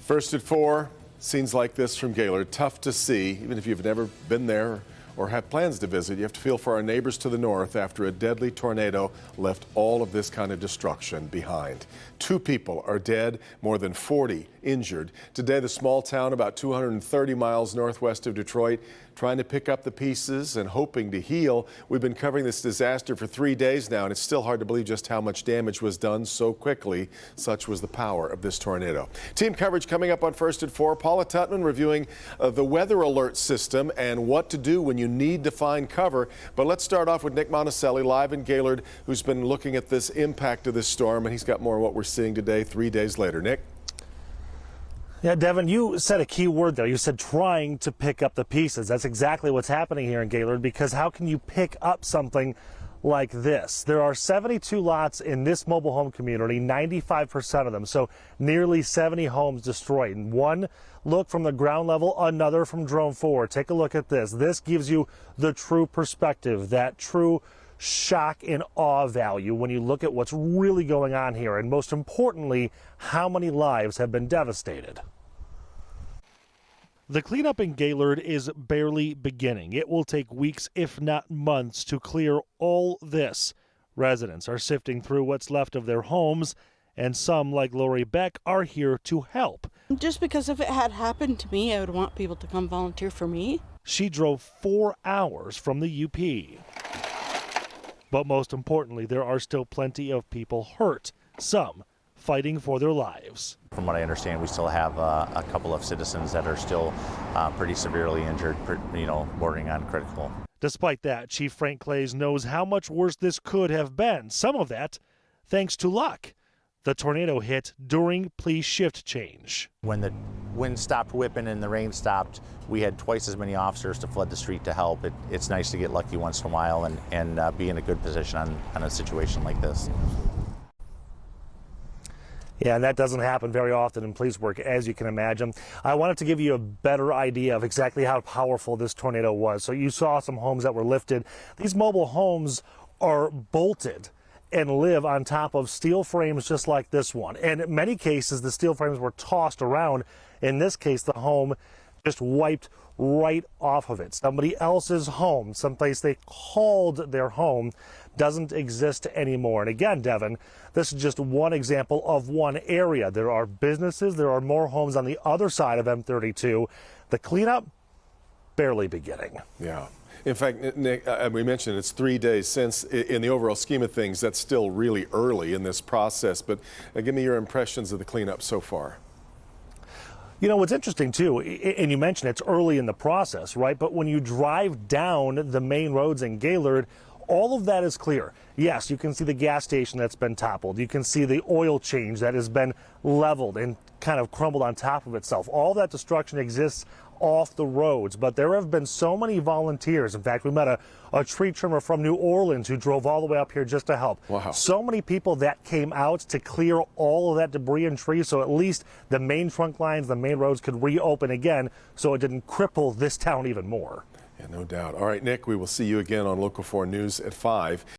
First at 4, scenes like this from Gaylord, tough to see, even if you've never been there or have plans to visit. You have to feel for our neighbors to the north after a deadly tornado left all of this kind of destruction behind. 2 people are dead, more than 40 injured. Today, the small town about 230 miles northwest of Detroit, trying to pick up the pieces and hoping to heal. We've been covering this disaster for 3 days now, and it's still hard to believe just how much damage was done so quickly. Such was the power of this tornado. Team coverage coming up on First at 4. Paula Tutman reviewing the weather alert system and what to do when you need to find cover. But let's start off with Nick Monticelli live in Gaylord, who's been looking at this impact of this storm, and he's got more of what we're seeing today, 3 days later. Nick? Yeah, Devin, you said a key word there. You said trying to pick up the pieces. That's exactly what's happening here in Gaylord, because how can you pick up something like this? There are 72 lots in this mobile home community, 95% of them, so nearly 70 homes destroyed. And one look from the ground level, another from drone 4. Take a look at this. This gives you the true perspective, that true shock and awe value when you look at what's really going on here, and most importantly, how many lives have been devastated. The cleanup in Gaylord is barely beginning. It will take weeks, if not months, to clear all this. Residents are sifting through what's left of their homes, and some, like Lori Beck, are here to help. Just because if it had happened to me, I would want people to come volunteer for me. She drove 4 hours from the UP. But most importantly, there are still plenty of people hurt, some fighting for their lives. From what I understand, we still have a couple of citizens that are still pretty severely injured, bordering on critical. Despite that, Chief Frank Clays knows how much worse this could have been. Some of that thanks to luck. The tornado hit during police shift change. When the wind stopped whipping and the rain stopped, we had twice as many officers to flood the street to help. It's nice to get lucky once in a while and be in a good position on a situation like this. Yeah, and that doesn't happen very often in police work, as you can imagine. I wanted to give you a better idea of exactly how powerful this tornado was. So you saw some homes that were lifted. These mobile homes are bolted and live on top of steel frames just like this one. And in many cases, the steel frames were tossed around. In this case, the home just wiped right off of it. Somebody else's home, someplace they called their home, doesn't exist anymore. And again, Devin, this is just one example of one area. There are businesses, there are more homes on the other side of M32. The cleanup barely beginning. Yeah. In fact, Nick, we mentioned it's 3 days since. In the overall scheme of things, that's still really early in this process. But give me your impressions of the cleanup so far. You know, what's interesting, too, and you mentioned it's early in the process, right? But when you drive down the main roads in Gaylord, all of that is clear. Yes, you can see the gas station that's been toppled. You can see the oil change that has been leveled and kind of crumbled on top of itself. All that destruction exists off the roads, but there have been so many volunteers. In fact, we met a tree trimmer from New Orleans who drove all the way up here just to help. Wow. So many people that came out to clear all of that debris and trees, so at least the main trunk lines, the main roads could reopen again, so it didn't cripple this town even more. Yeah, no doubt. All right, Nick, we will see you again on Local 4 News at 5.